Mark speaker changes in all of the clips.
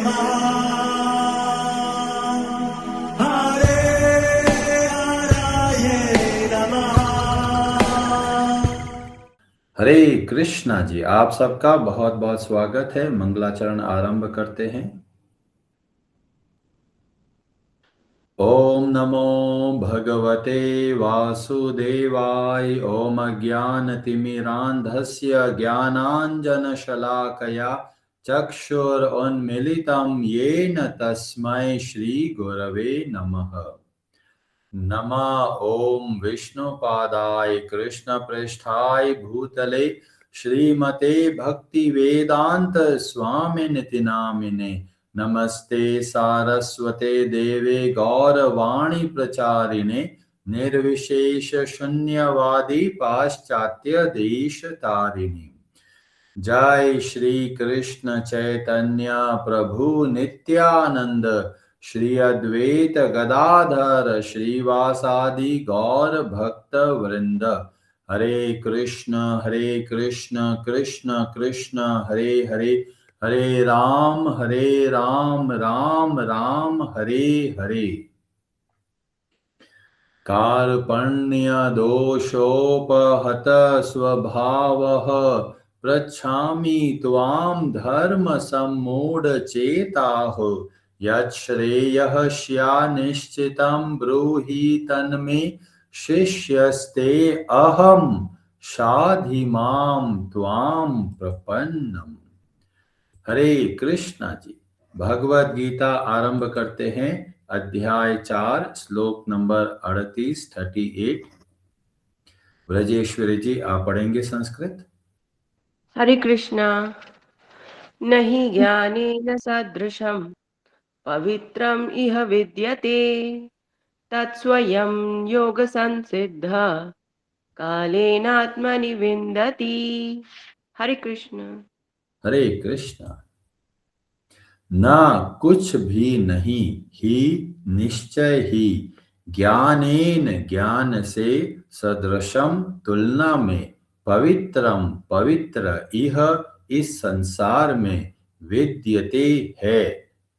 Speaker 1: हरे कृष्णा जी, आप सबका बहुत बहुत स्वागत है। मंगलाचरण आरंभ करते हैं। ओम नमो भगवते वासुदेवाय। ओम अज्ञानतिमिरान्धस्य ज्ञानाञ्जनशलाकया चक्षुरुन्मीलितं येन तस्मै श्रीगुरवे नमः। नमः ओम विष्णुपादाय कृष्णप्रेष्ठाय भूतले श्रीमते भक्ति वेदांत स्वामिनिति नामिने। नमस्ते सारस्वते देवे गौरवाणी प्रचारिणे निर्विशेष शून्यवादी पाश्चात्य देश तारिणी। जय श्री कृष्ण चैतन्य प्रभु नित्यानंद श्री अद्वैत गदाधर श्रीवासादि गौर भक्त वृंद। हरे कृष्ण कृष्ण कृष्ण हरे हरे, हरे राम राम राम हरे हरे। कार्पण्य दोषोपहत स्वभावः पृच्छामि त्वां धर्म सम्मूढ़ चेताः। यच्छ्रेयः स्यान्निश्चितं ब्रूहि तन्मे शिष्यस्ते अहं शाधि मां त्वां प्रपन्नम्। हरे कृष्णा जी। भगवद गीता आरंभ करते हैं। अध्याय 4 श्लोक नंबर 38। ब्रजेश्वरी जी, आप पढ़ेंगे संस्कृत।
Speaker 2: हरे कृष्णा। नहि ज्ञानेन सदृशं पवित्रम् इह विद्यते तत्स्वयं योगसंसिद्धः कालेनात्मनि विन्दति। हरे कृष्ण।
Speaker 1: हरे कृष्णा। ना कुछ भी नहीं ही निश्चय ही, ज्ञानेन ज्ञान से, सदृशम तुलना में, पवित्रम पवित्र, इह इस संसार में, विद्यते है,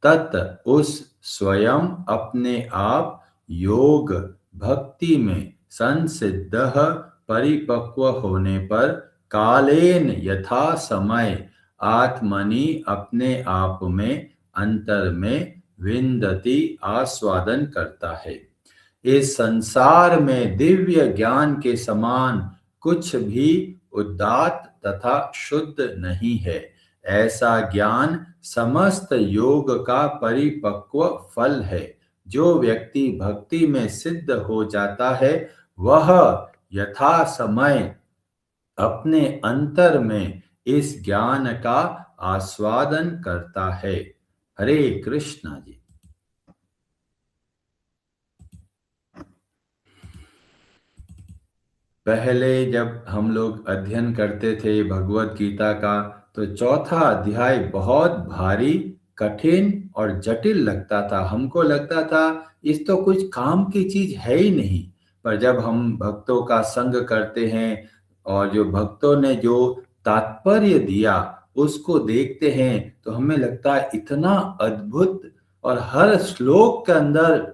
Speaker 1: तत् उस, स्वयं अपने आप, योग भक्ति में, संसिद्ध परिपक्व होने पर, कालेन यथा समय, आत्मनि अपने आप में, अंतर में, विन्दति आस्वादन करता है। इस संसार में दिव्य ज्ञान के समान कुछ भी उदात्त तथा शुद्ध नहीं है। ऐसा ज्ञान समस्त योग का परिपक्व फल है। जो व्यक्ति भक्ति में सिद्ध हो जाता है वह यथा समय अपने अंतर में इस ज्ञान का आस्वादन करता है। हरे कृष्णा जी। पहले जब हम लोग अध्ययन करते थे भगवत गीता का, तो चौथा अध्याय बहुत भारी, कठिन और जटिल लगता था। हमको लगता था इस तो कुछ काम की चीज है ही नहीं। पर जब हम भक्तों का संग करते हैं और जो भक्तों ने जो तात्पर्य दिया उसको देखते हैं तो हमें लगता है इतना अद्भुत, और हर श्लोक के अंदर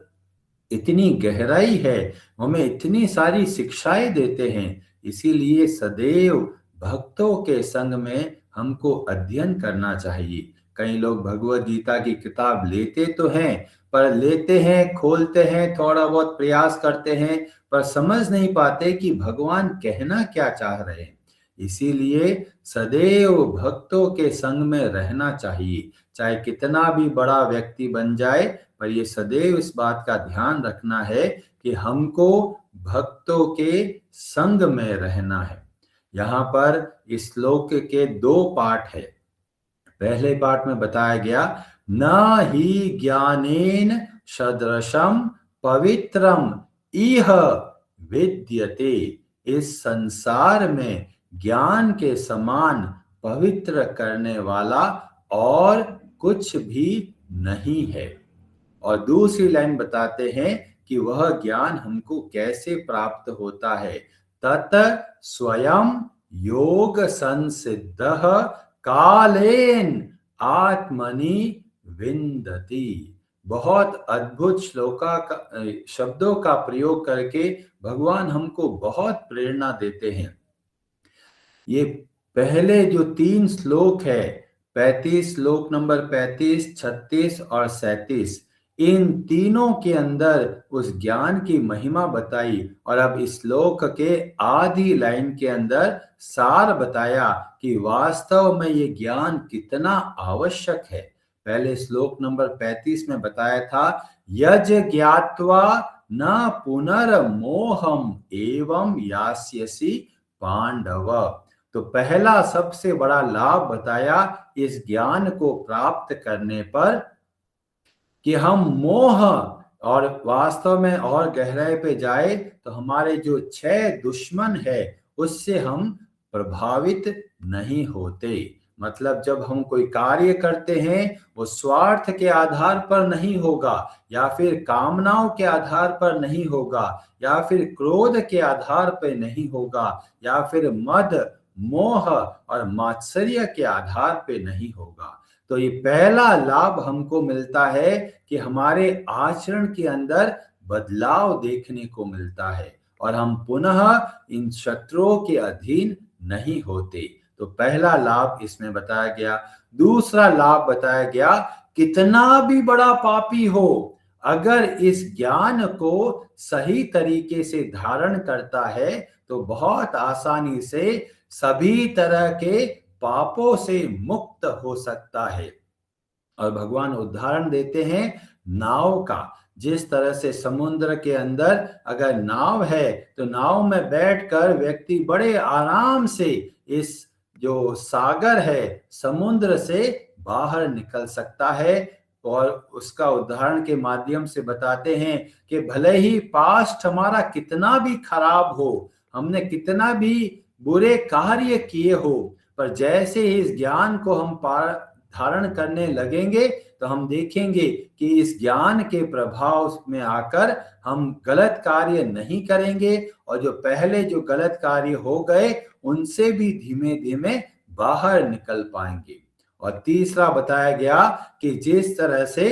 Speaker 1: इतनी गहराई है, हमें इतनी सारी शिक्षाएं देते हैं। इसीलिए सदैव भक्तों के संग में हमको अध्ययन करना चाहिए। कई लोग भगवत गीता की किताब लेते तो हैं, पर लेते हैं, खोलते हैं, थोड़ा बहुत प्रयास करते हैं, पर समझ नहीं पाते कि भगवान कहना क्या चाह रहे हैं। इसीलिए सदैव भक्तों के संग में रहना चाहिए। चाहे कितना भी बड़ा व्यक्ति बन जाए, पर ये सदैव इस बात का ध्यान रखना है कि हमको भक्तों के संग में रहना है। यहाँ पर इस श्लोक के 2 पाठ है। पहले पाठ में बताया गया, न ही ज्ञानेन सदृशम पवित्रम इह विद्यते। इस संसार में ज्ञान के समान पवित्र करने वाला और कुछ भी नहीं है। और दूसरी लाइन बताते हैं कि वह ज्ञान हमको कैसे प्राप्त होता है। तत् स्वयं योग संसिद्ध कालेन आत्मनि विन्दति। बहुत अद्भुत शब्दों का प्रयोग करके भगवान हमको बहुत प्रेरणा देते हैं। ये पहले जो 3 श्लोक है, 35 श्लोक नंबर 35, 36 और 37, इन तीनों के अंदर उस ज्ञान की महिमा बताई और अब इस श्लोक के आधी लाइन के अंदर सार बताया कि वास्तव में ये ज्ञान कितना आवश्यक है। पहले श्लोक नंबर 35 में बताया था, यज ज्ञात्वा न पुनर्मोहम एवं यास्यसि पांडव। तो पहला सबसे बड़ा लाभ बताया इस ज्ञान को प्राप्त करने पर कि हम मोह और वास्तव में और गहराई पे जाए तो हमारे जो 6 दुश्मन है उससे हम प्रभावित नहीं होते। मतलब जब हम कोई कार्य करते हैं वो स्वार्थ के आधार पर नहीं होगा या फिर कामनाओं के आधार पर नहीं होगा या फिर क्रोध के आधार पर नहीं होगा या फिर मद मोह और मात्सर्य के आधार पे नहीं होगा। तो ये पहला लाभ हमको मिलता है कि हमारे आचरण के अंदर बदलाव देखने को मिलता है और हम पुनः इन शत्रुओं के अधीन नहीं होते। तो पहला लाभ इसमें बताया गया। दूसरा लाभ बताया गया, कितना भी बड़ा पापी हो, अगर इस ज्ञान को सही तरीके से धारण करता है तो बहुत आसानी से सभी तरह के पापों से मुक्त हो सकता है। और भगवान उदाहरण देते हैं नाव का। जिस तरह से समुद्र के अंदर अगर नाव है तो नाव में बैठकर व्यक्ति बड़े आराम से इस जो सागर है समुद्र से बाहर निकल सकता है। और उसका उदाहरण के माध्यम से बताते हैं कि भले ही पास्ट हमारा कितना भी खराब हो, हमने कितना भी बुरे कार्य किए हो, पर जैसे ही इस ज्ञान को हम धारण करने लगेंगे तो हम देखेंगे कि इस ज्ञान के प्रभाव में आकर हम गलत कार्य नहीं करेंगे और जो पहले जो गलत कार्य हो गए उनसे भी धीमे धीमे बाहर निकल पाएंगे। और तीसरा बताया गया कि जिस तरह से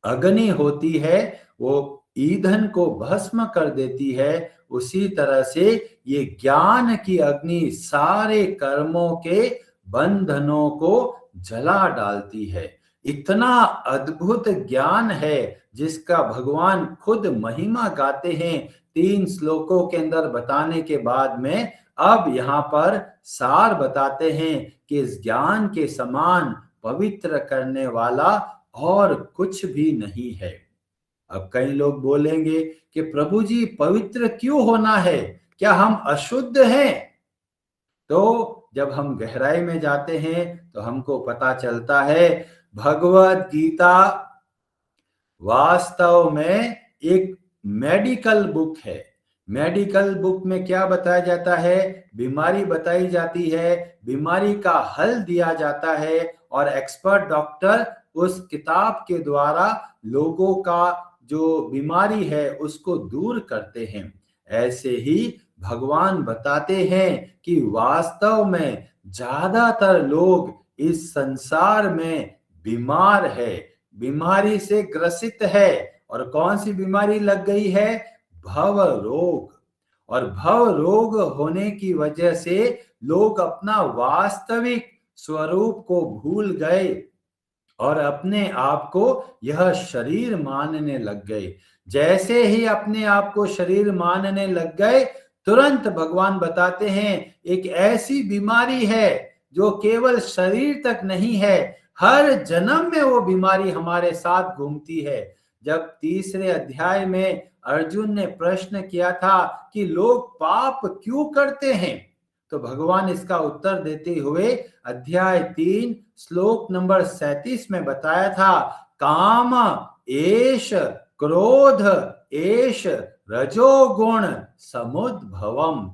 Speaker 1: अग्नि होती है वो ईंधन को भस्म कर देती है, उसी तरह से ये ज्ञान की अग्नि सारे कर्मों के बंधनों को जला डालती है। इतना अद्भुत ज्ञान है जिसका भगवान खुद महिमा गाते हैं 3 श्लोकों के अंदर बताने के बाद में। अब यहाँ पर सार बताते हैं कि इस ज्ञान के समान पवित्र करने वाला और कुछ भी नहीं है। अब कई लोग बोलेंगे कि प्रभु जी पवित्र क्यों होना है, क्या हम अशुद्ध हैं? तो जब हम गहराई में जाते हैं तो हमको पता चलता है भगवत गीता वास्तव में एक मेडिकल बुक है। मेडिकल बुक में क्या बताया जाता है? बीमारी बताई जाती है, बीमारी का हल दिया जाता है और एक्सपर्ट डॉक्टर उस किताब के द्वारा लोगों का जो बीमारी है उसको दूर करते हैं। ऐसे ही भगवान बताते हैं कि वास्तव में ज्यादातर लोग इस संसार में बीमार है, बीमारी से ग्रसित है। और कौन सी बीमारी लग गई है? भव रोग। और भव रोग होने की वजह से लोग अपना वास्तविक स्वरूप को भूल गए और अपने आप को यह शरीर मानने लग गए। जैसे ही अपने आप को शरीर मानने लग गए, तुरंत भगवान बताते हैं एक ऐसी बीमारी है जो केवल शरीर तक नहीं है, हर जन्म में वो बीमारी हमारे साथ घूमती है। जब तीसरे अध्याय में अर्जुन ने प्रश्न किया था कि लोग पाप क्यों करते हैं, तो भगवान इसका उत्तर देते हुए अध्याय 3 श्लोक नंबर 37 में बताया था, काम एष क्रोध एष रजोगुण समुद्भवम।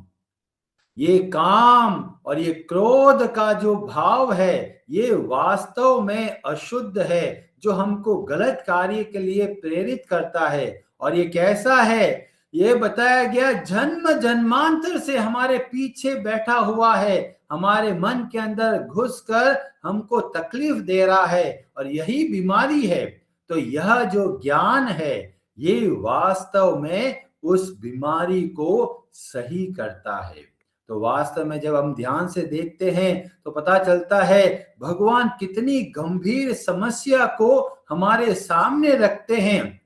Speaker 1: ये काम और ये क्रोध का जो भाव है ये वास्तव में अशुद्ध है, जो हमको गलत कार्य के लिए प्रेरित करता है। और ये कैसा है? ये बताया गया जन्म जन्मांतर से हमारे पीछे बैठा हुआ है, हमारे मन के अंदर घुसकर हमको तकलीफ दे रहा है और यही बीमारी है। तो यह जो ज्ञान है ये वास्तव में उस बीमारी को सही करता है। तो वास्तव में जब हम ध्यान से देखते हैं तो पता चलता है भगवान कितनी गंभीर समस्या को हमारे सामने रखते हैं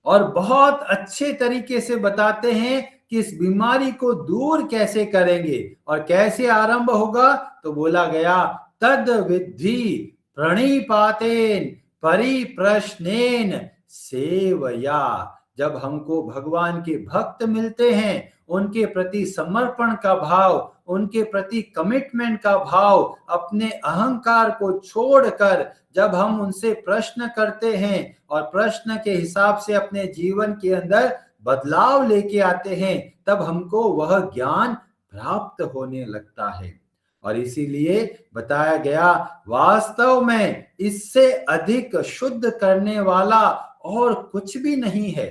Speaker 1: और बहुत अच्छे तरीके से बताते हैं कि इस बीमारी को दूर कैसे करेंगे और कैसे आरंभ होगा। तो बोला गया तद विद्धि प्रणिपातेन परिप्रश्नेन सेवया। जब हमको भगवान के भक्त मिलते हैं, उनके प्रति समर्पण का भाव, उनके प्रति कमिटमेंट का भाव, अपने अहंकार को छोड़कर जब हम उनसे प्रश्न करते हैं और प्रश्न के हिसाब से अपने जीवन के अंदर बदलाव लेके आते हैं, तब हमको वह ज्ञान प्राप्त होने लगता है। और इसीलिए बताया गया वास्तव में इससे अधिक शुद्ध करने वाला और कुछ भी नहीं है।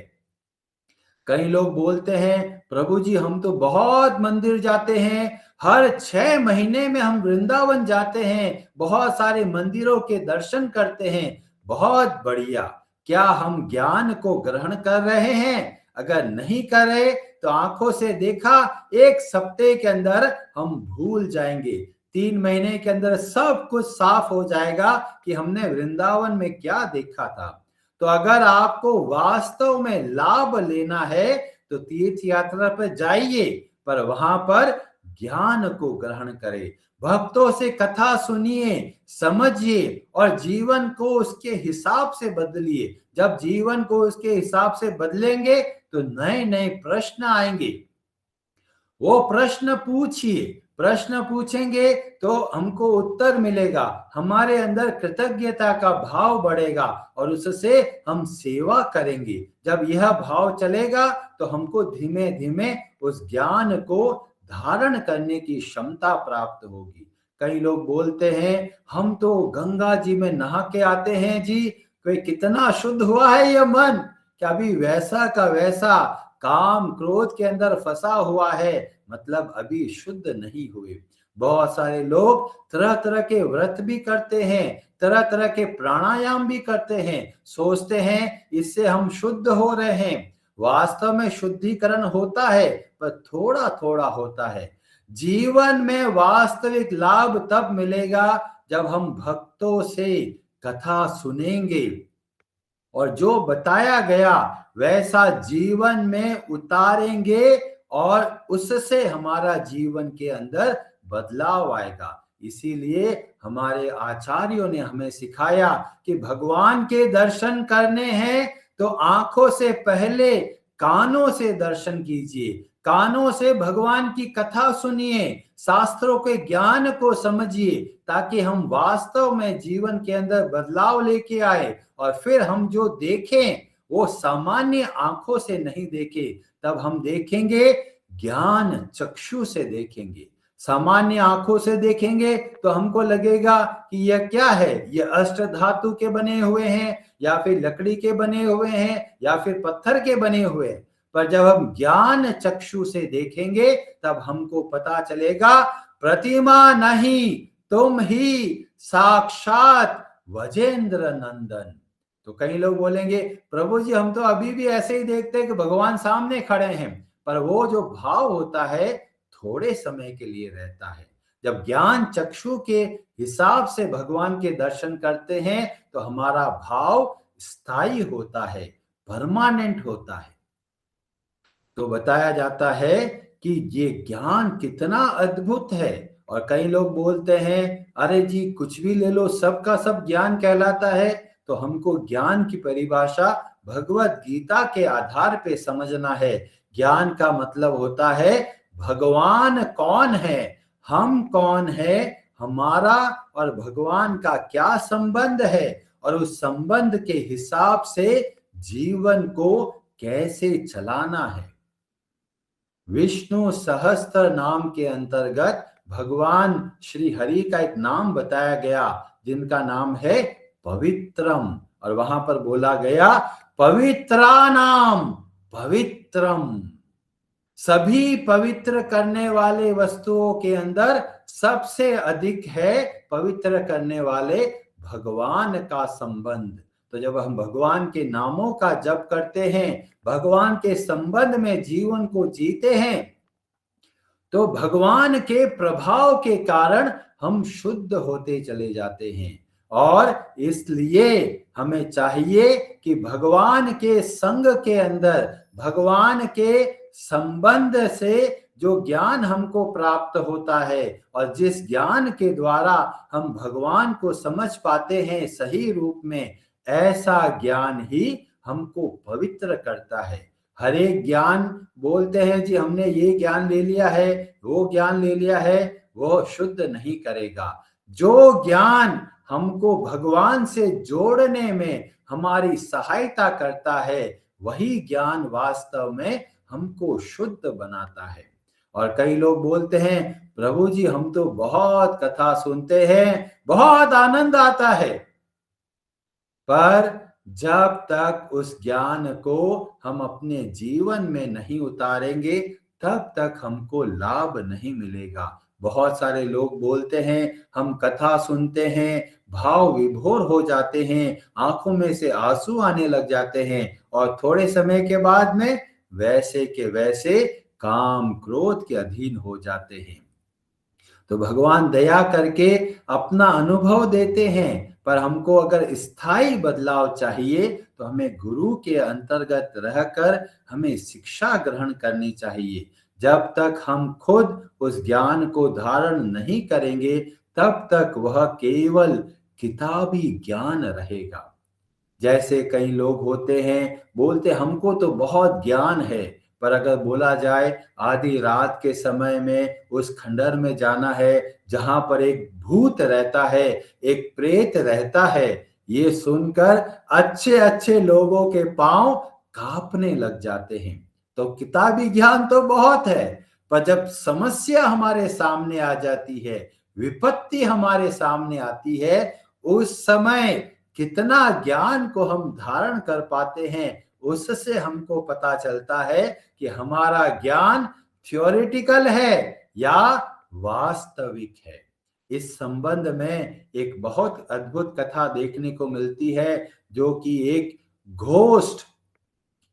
Speaker 1: कई लोग बोलते हैं प्रभु जी हम तो बहुत मंदिर जाते हैं, हर 6 महीने में हम वृंदावन जाते हैं, बहुत सारे मंदिरों के दर्शन करते हैं। बहुत बढ़िया, क्या हम ज्ञान को ग्रहण कर रहे हैं? अगर नहीं कर रहे तो आंखों से देखा 1 सप्ताह के अंदर हम भूल जाएंगे, 3 महीने के अंदर सब कुछ साफ हो जाएगा कि हमने वृंदावन में क्या देखा था। तो अगर आपको वास्तव में लाभ लेना है तो तीर्थ यात्रा पर जाइए, पर वहां पर ज्ञान को ग्रहण करें, भक्तों से कथा सुनिए, समझिए और जीवन को उसके हिसाब से बदलिए। जब जीवन को उसके हिसाब से बदलेंगे तो नए नए प्रश्न आएंगे। वो प्रश्न पूछिए, प्रश्न पूछेंगे तो हमको उत्तर मिलेगा, हमारे अंदर कृतज्ञता का भाव बढ़ेगा और उससे हम सेवा करेंगे। जब यह भाव चलेगा तो हमको धीमे धीमे उस ज्ञान को धारण करने की क्षमता प्राप्त होगी। कई लोग बोलते हैं हम तो गंगा जी में नहा के आते हैं जी, कोई कितना शुद्ध हुआ है यह मन, क्या अभी वैसा का वैसा काम क्रोध के अंदर फंसा हुआ है, मतलब अभी शुद्ध नहीं हुए। बहुत सारे लोग तरह तरह के व्रत भी करते हैं, तरह तरह के प्राणायाम भी करते हैं, सोचते हैं इससे हम शुद्ध हो रहे हैं। वास्तव में शुद्धिकरण होता है पर थोड़ा थोड़ा होता है। जीवन में वास्तविक लाभ तब मिलेगा जब हम भक्तों से कथा सुनेंगे और जो बताया गया वैसा जीवन में उतारेंगे और उससे हमारा जीवन के अंदर बदलाव आएगा। इसीलिए हमारे आचार्यों ने हमें सिखाया कि भगवान के दर्शन करने हैं तो आंखों से पहले कानों से दर्शन कीजिए, कानों से भगवान की कथा सुनिए, शास्त्रों के ज्ञान को समझिए, ताकि हम वास्तव में जीवन के अंदर बदलाव लेके आए और फिर हम जो देखें वो सामान्य आंखों से नहीं देखे, तब हम देखेंगे ज्ञान चक्षु से देखेंगे। सामान्य आंखों से देखेंगे तो हमको लगेगा कि यह क्या है, यह अष्ट धातु के बने हुए हैं या फिर लकड़ी के बने हुए हैं या फिर पत्थर के बने हुए हैं। पर जब हम ज्ञान चक्षु से देखेंगे तब हमको पता चलेगा प्रतिमा नहीं, तुम ही साक्षात वजेंद्र नंदन। तो कई लोग बोलेंगे प्रभु जी हम तो अभी भी ऐसे ही देखते हैं कि भगवान सामने खड़े हैं, पर वो जो भाव होता है थोड़े समय के लिए रहता है। जब ज्ञान चक्षु के हिसाब से भगवान के दर्शन करते हैं तो हमारा भाव स्थायी होता है, परमानेंट होता है। तो बताया जाता है कि ये ज्ञान कितना अद्भुत है। और कई लोग बोलते हैं अरे जी कुछ भी ले लो, सबका सब ज्ञान कहलाता है। तो हमको ज्ञान की परिभाषा भगवत गीता के आधार पे समझना है। ज्ञान का मतलब होता है भगवान कौन है, हम कौन है, हमारा और भगवान का क्या संबंध है और उस संबंध के हिसाब से जीवन को कैसे चलाना है। विष्णु सहस्त्र नाम के अंतर्गत भगवान श्री हरि का एक नाम बताया गया जिनका नाम है पवित्रम, और वहां पर बोला गया पवित्रानाम पवित्र पवित्रम, सभी पवित्र करने वाले वस्तुओं के अंदर सबसे अधिक है पवित्र करने वाले भगवान का संबंध। तो जब हम भगवान के नामों का जप करते हैं, भगवान के संबंध में जीवन को जीते हैं, तो भगवान के प्रभाव के कारण हम शुद्ध होते चले जाते हैं। और इसलिए हमें चाहिए कि भगवान के संग के अंदर, भगवान के संबंध से जो ज्ञान हमको प्राप्त होता है और जिस ज्ञान के द्वारा हम भगवान को समझ पाते हैं सही रूप में, ऐसा ज्ञान ही हमको पवित्र करता है। हर एक ज्ञान बोलते हैं जी हमने ये ज्ञान ले लिया है, वो ज्ञान ले लिया है, वो शुद्ध नहीं करेगा। जो ज्ञान हमको भगवान से जोड़ने में हमारी सहायता करता है, वही ज्ञान वास्तव में हमको शुद्ध बनाता है। और कई लोग बोलते हैं प्रभु जी हम तो बहुत कथा सुनते हैं, बहुत आनंद आता है, पर जब तक उस ज्ञान को हम अपने जीवन में नहीं उतारेंगे तब तक हमको लाभ नहीं मिलेगा। बहुत सारे लोग बोलते हैं हम कथा सुनते हैं, भाव विभोर हो जाते हैं, आंखों में से आंसू आने लग जाते हैं और थोड़े समय के बाद में वैसे के वैसे काम क्रोध के अधीन हो जाते हैं। तो भगवान दया करके अपना अनुभव देते हैं, पर हमको अगर स्थायी बदलाव चाहिए तो हमें गुरु के अंतर्गत रहकर हमें शिक्षा ग्रहण करनी चाहिए। जब तक हम खुद उस ज्ञान को धारण नहीं करेंगे तब तक वह केवल किताबी ज्ञान रहेगा। जैसे कई लोग होते हैं बोलते हमको तो बहुत ज्ञान है, पर अगर बोला जाए आधी रात के समय में उस खंडर में जाना है जहां पर एक भूत रहता है, एक प्रेत रहता है, ये सुनकर अच्छे अच्छे लोगों के पांव कांपने लग जाते हैं। तो किताबी ज्ञान तो बहुत है, पर जब समस्या हमारे सामने आ जाती है, विपत्ति हमारे सामने आती है, उस समय कितना ज्ञान को हम धारण कर पाते हैं, उससे हमको पता चलता है कि हमारा ज्ञान थ्योरेटिकल है या वास्तविक है। इस संबंध में एक बहुत अद्भुत कथा देखने को मिलती है, जो कि एक घोस्ट,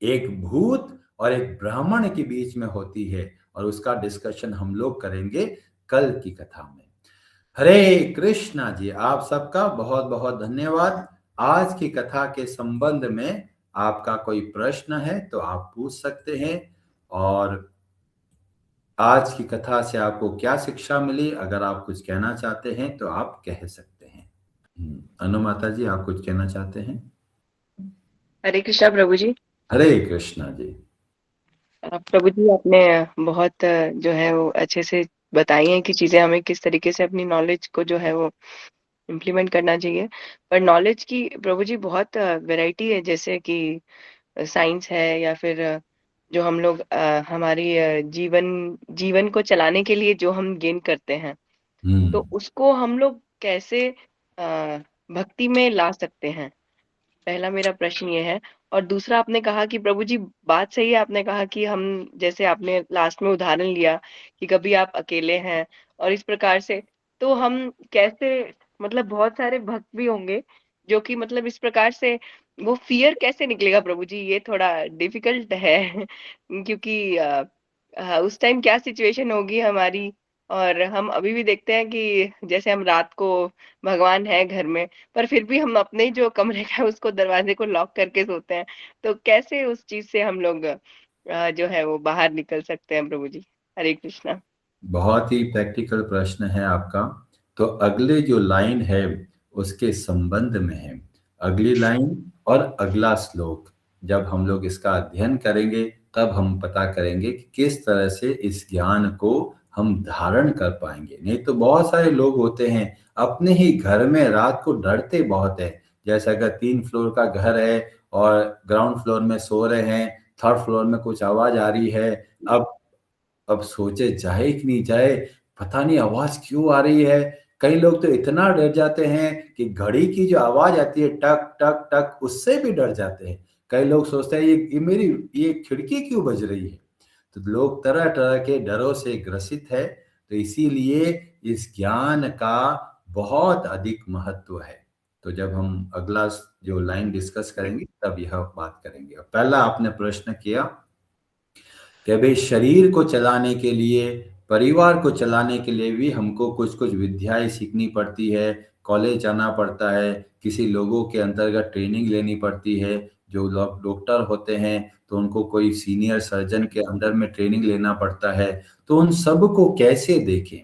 Speaker 1: एक भूत और एक ब्राह्मण के बीच में होती है, और उसका डिस्कशन हम लोग करेंगे कल की कथा में। हरे कृष्णा जी, आप सबका बहुत बहुत धन्यवाद। आज की कथा के संबंध में आपका कोई प्रश्न है तो आप पूछ सकते हैं, और आज की कथा से आपको क्या शिक्षा मिली, अगर आप कुछ कहना चाहते हैं तो आप कह सकते हैं। अनु माता जी, आप कुछ कहना चाहते हैं?
Speaker 2: हरे कृष्णा प्रभु जी।
Speaker 1: हरे कृष्णा जी।
Speaker 2: प्रभु जी आपने बहुत जो है वो अच्छे से बताई हैं कि चीजें हमें किस तरीके से अपनी नॉलेज को जो है वो इम्प्लीमेंट करना चाहिए। पर नॉलेज की प्रभु जी बहुत वैरायटी है, जैसे कि साइंस है या फिर जो हम लोग हमारी जीवन को चलाने के लिए जो हम गेन करते हैं, तो उसको हम लोग कैसे भक्ति में ला सकते हैं, पहला मेरा प्रश्न ये है। और दूसरा, आपने कहा कि प्रभु जी बात सही है, आपने कहा कि हम, जैसे आपने लास्ट में उदाहरण लिया कि कभी आप अकेले हैं और इस प्रकार से, तो हम कैसे, मतलब बहुत सारे भक्त भी होंगे जो कि मतलब इस प्रकार से वो फियर कैसे निकलेगा प्रभु जी, ये थोड़ा डिफिकल्ट है क्योंकि उस टाइम क्या सिचुएशन होगी हमारी। और हम अभी भी देखते हैं कि जैसे हम रात को, भगवान है घर में, पर फिर भी हम अपने ही जो कमरे का है उसको, दरवाजे को लॉक करके सोते हैं। तो कैसे उस चीज से हम लोग जो है वो बाहर निकल सकते हैं प्रभु जी? हरे कृष्णा।
Speaker 1: बहुत ही प्रैक्टिकल प्रश्न है आपका। तो अगले जो लाइन है उसके संबंध में है, अगली लाइन और अगला श्लोक जब हम लोग इसका अध्ययन करेंगे तब हम पता करेंगे कि किस तरह से इस ज्ञान को हम धारण कर पाएंगे। नहीं तो बहुत सारे लोग होते हैं अपने ही घर में रात को डरते बहुत है। जैसे अगर 3 फ्लोर का घर है और ग्राउंड फ्लोर में सो रहे हैं, थर्ड फ्लोर में कुछ आवाज आ रही है, अब सोचे जाए कि नहीं जाए, पता नहीं आवाज क्यों आ रही है। कई लोग तो इतना डर जाते हैं कि घड़ी की जो आवाज आती है टक टक टक, उससे भी डर जाते हैं। कई लोग सोचते हैं ये मेरी ये खिड़की क्यों बज रही है। तो लोग तरह तरह के डरों से ग्रसित है, तो इसीलिए इस ज्ञान का बहुत अधिक महत्व है। तो जब हम अगला जो लाइन डिस्कस करेंगे तब यह बात करेंगे। पहला आपने प्रश्न किया कि भाई शरीर को चलाने के लिए, परिवार को चलाने के लिए भी हमको कुछ कुछ विद्याएं सीखनी पड़ती है, कॉलेज जाना पड़ता है, किसी लोगों के अंतर्गत ट्रेनिंग लेनी पड़ती है। जो लोग डॉक्टर होते हैं तो उनको कोई सीनियर सर्जन के अंडर में ट्रेनिंग लेना पड़ता है। तो उन सब को कैसे देखें?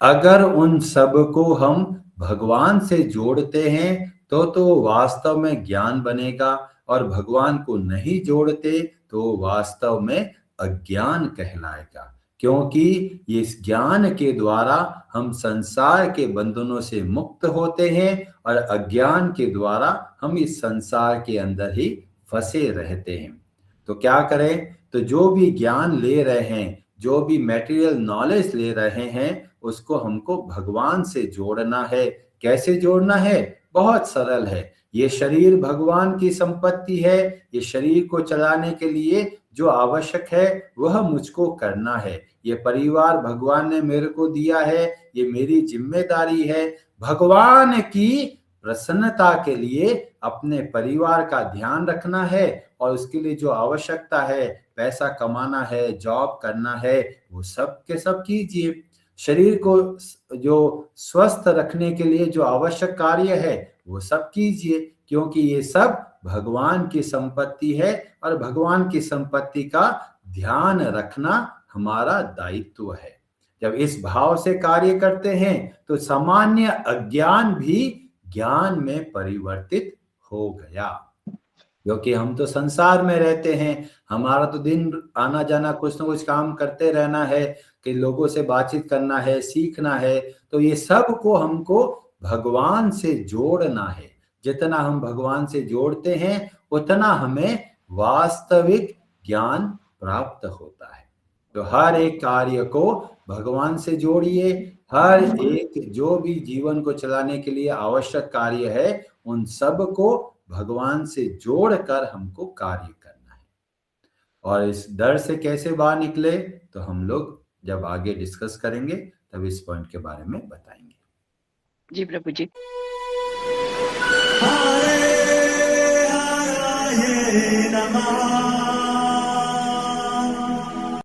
Speaker 1: अगर उन सब को हम भगवान से जोड़ते हैं तो वास्तव में ज्ञान बनेगा, और भगवान को नहीं जोड़ते तो वास्तव में अज्ञान कहलाएगा। क्योंकि इस ज्ञान के द्वारा हम संसार के बंधनों से मुक्त होते हैं, और अज्ञान के द्वारा हम इस संसार के अंदर ही फंसे रहते हैं। तो क्या करें? तो जो भी ज्ञान ले रहे हैं, जो भी मटेरियल नॉलेज ले रहे हैं, उसको हमको भगवान से जोड़ना है। कैसे जोड़ना है? बहुत सरल है। ये शरीर भगवान की संपत्ति है। ये शरीर को चलाने के लिए जो आवश्यक है वह मुझको करना है। ये परिवार भगवान ने मेरे को दिया है, ये मेरी जिम्मेदारी है। भगवान की प्रसन्नता के लिए अपने परिवार का ध्यान रखना है, और उसके लिए जो आवश्यकता है, पैसा कमाना है, जॉब करना है, वो सब के सब कीजिए। शरीर को जो स्वस्थ रखने के लिए जो आवश्यक कार्य है वो सब कीजिए, क्योंकि ये सब भगवान की संपत्ति है, और भगवान की संपत्ति का ध्यान रखना हमारा दायित्व है। जब इस भाव से कार्य करते हैं तो सामान्य अज्ञान भी ज्ञान में परिवर्तित हो गया। क्योंकि हम तो संसार में रहते हैं, हमारा तो दिन आना जाना कुछ ना कुछ काम करते रहना है, कि लोगों से बातचीत करना है, सीखना है। तो ये सब को हमको भगवान से जोड़ना है। जितना हम भगवान से जोड़ते हैं उतना हमें वास्तविक ज्ञान प्राप्त होता है। तो हर एक कार्य को भगवान से जोड़िए। हर एक जो भी जीवन को चलाने के लिए आवश्यक कार्य है, उन सब को भगवान से जोड़कर हमको कार्य करना है। और इस डर से कैसे बाहर निकले तो हम लोग जब आगे डिस्कस करेंगे तब इस पॉइंट के बारे में बताएंगे।
Speaker 2: जी प्रभु जी।
Speaker 3: हरे हराये नमः।